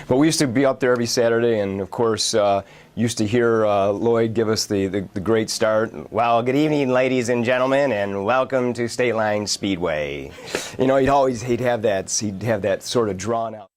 But we used to be up there every Saturday, and of course, used to hear Lloyd give us the great start. Well, good evening, ladies and gentlemen, and welcome to Stateline Speedway. You know, he'd have that sort of drawn out.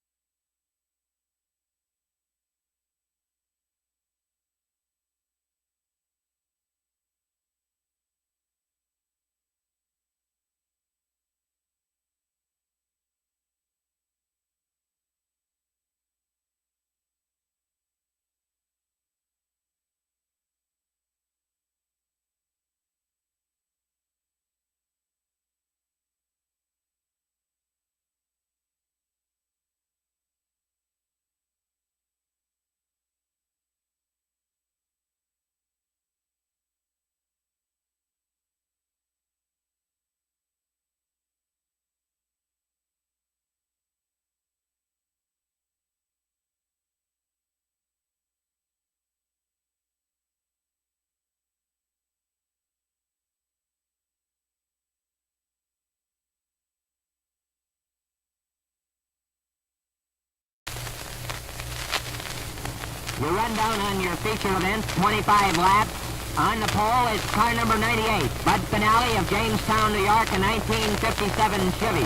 We run down on your feature event, 25 laps. On the pole is car number 98, Bud Finale of Jamestown, New York, a 1957 Chevy.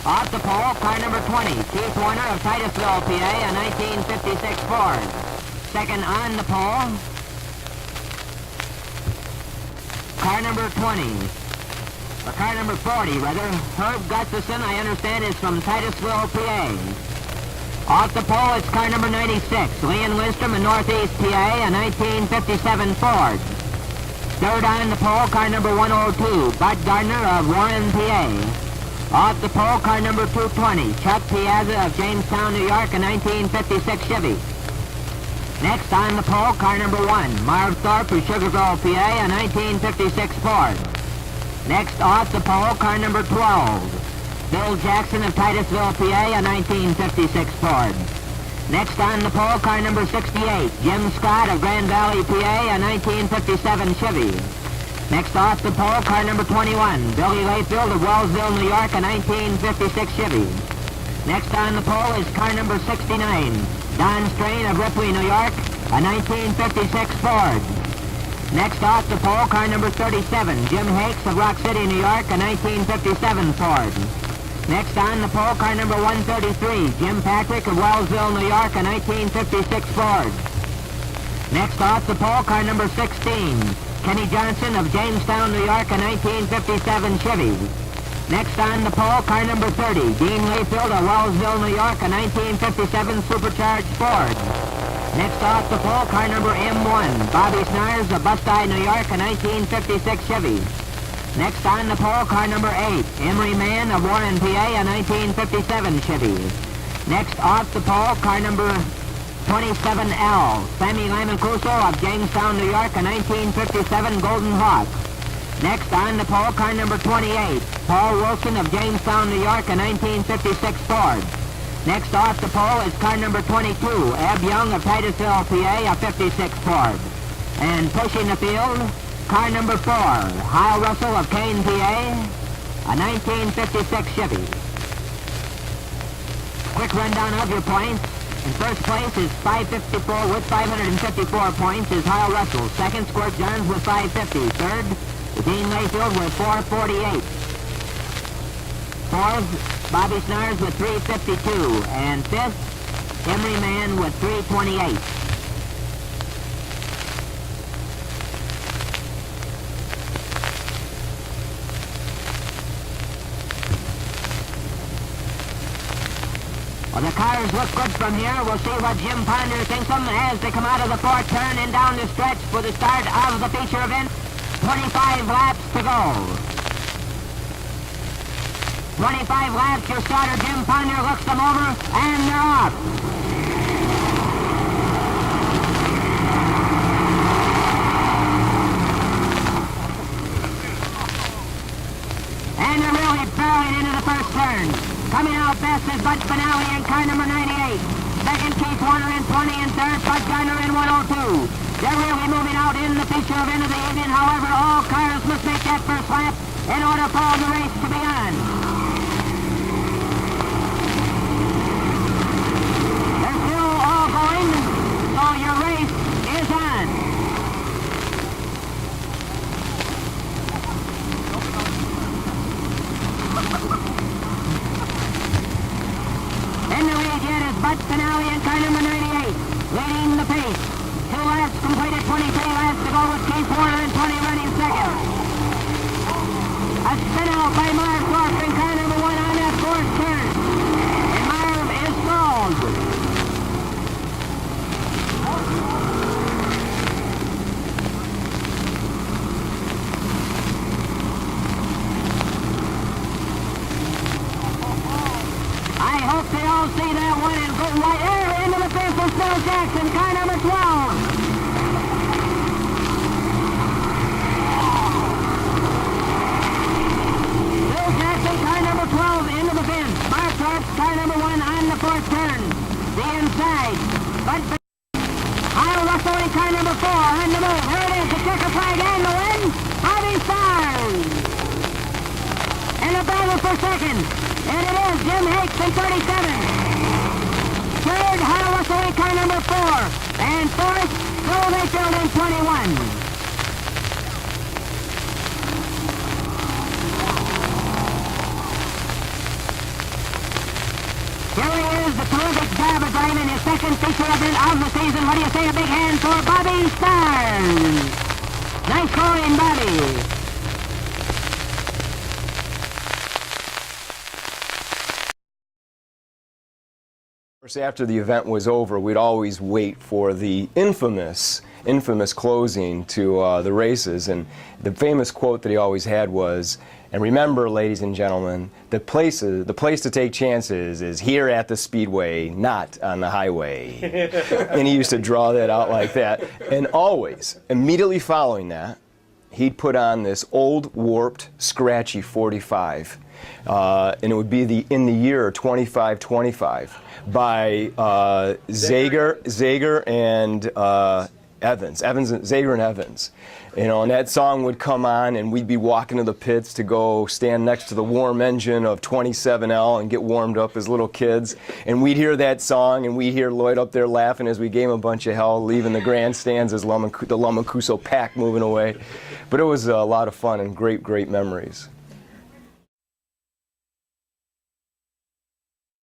Off the pole, car number 20, Keith Warner of Titusville, PA, a 1956 Ford. Second on the pole, car number 20, or car number 40, rather. Herb Gustafson, I understand, is from Titusville, PA. Off the pole, it's car number 96, Leon Lindstrom of Northeast PA, a 1957 Ford. Third on the pole, car number 102, Bud Gardner of Warren, PA. Off the pole, car number 220, Chuck Piazza of Jamestown, New York, a 1956 Chevy. Next on the pole, car number 1, Marv Thorpe of Sugar Grove, PA, a 1956 Ford. Next off the pole, car number 12. Bill Jackson of Titusville, PA, a 1956 Ford. Next on the pole, car number 68, Jim Scott of Grand Valley, PA, a 1957 Chevy. Next off the pole, car number 21, Billy Layfield of Wellsville, New York, a 1956 Chevy. Next on the pole is car number 69, Don Strain of Ripley, New York, a 1956 Ford. Next off the pole, car number 37, Jim Hakes of Rock City, New York, a 1957 Ford. Next on the pole, car number 133, Jim Patrick of Wellsville, New York, a 1956 Ford. Next off the pole, car number 16, Kenny Johnson of Jamestown, New York, a 1957 Chevy. Next on the pole, car number 30, Dean Layfield of Wellsville, New York, a 1957 Supercharged Ford. Next off the pole, car number M1, Bobby Snars of Bustye, New York, a 1956 Chevy. Next on the pole, car number 8, Emery Mann of Warren, PA, a 1957 Chevy. Next off the pole, car number 27L, Sammy Lamancuso of Jamestown, New York, a 1957 Golden Hawk. Next on the pole, car number 28, Paul Wilson of Jamestown, New York, a 1956 Ford. Next off the pole is car number 22, Ab Young of Titusville, PA, a 56 Ford. And pushing the field, car number 4, Hyle Russell of Kane, PA, a 1956 Chevy. Quick rundown of your points. In first place is 554 with 554 points is Hyle Russell. Second, Squirt Johns with 550. Third, Dean Layfield with 448. Fourth, Bobby Snars with 352. And fifth, Emery Mann with 328. Well, the cars look good from here. We'll see what Jim Ponder thinks of them as they come out of the fourth turn and down the stretch for the start of the feature event. 25 laps to go. 25 laps, your starter Jim Ponder looks them over, and they're off. And they're really barreling into the first turn. Coming out best is Bud Finale in car number 98. Second, Keith Warner in 20, and third, Bud Gardner in 102. They're really moving out in the feature event of the evening. However, all cars must make that first lap in order for the race to be on. with Keith Warner and 20 running second. A spin out by Meyer Clark in car number 1 on that fourth turn. And Meyer is stalled. I hope they all see that one and go right there into the fence of Phil Jackson, car number 12. Phil Jackson, car number 12, into the fence. Mark Clark, car number 1 on the fourth turn. The inside. But Kyle Russell in car number 4 on the move. Here it is, the checker flag and the win. Bobby Stars. And a battle for second. And it is Jim Hakes in 37. Third, Kyle Russell in car number 4. And fourth, Phil Mayfield in 21. Here he is, the terrific job of driving his second feature event of the season. What do you say? A big hand for Bobby Stars. Nice scoring, Bobby. Of course, after the event was over, we'd always wait for the infamous closing to the races, and the famous quote that he always had was, "And remember, ladies and gentlemen, the place to take chances is here at the Speedway, not on the highway." And he used to draw that out like that, and always, immediately following that, he'd put on this old, warped, scratchy 45, and it would be in the year 2525 by Zager and Zager and Evans. You know, and that song would come on, and we'd be walking to the pits to go stand next to the warm engine of 27L and get warmed up as little kids. And we'd hear that song, and we'd hear Lloyd up there laughing as we gave him a bunch of hell, leaving the grandstands as the Lamacuso pack moving away. But it was a lot of fun and great, great memories.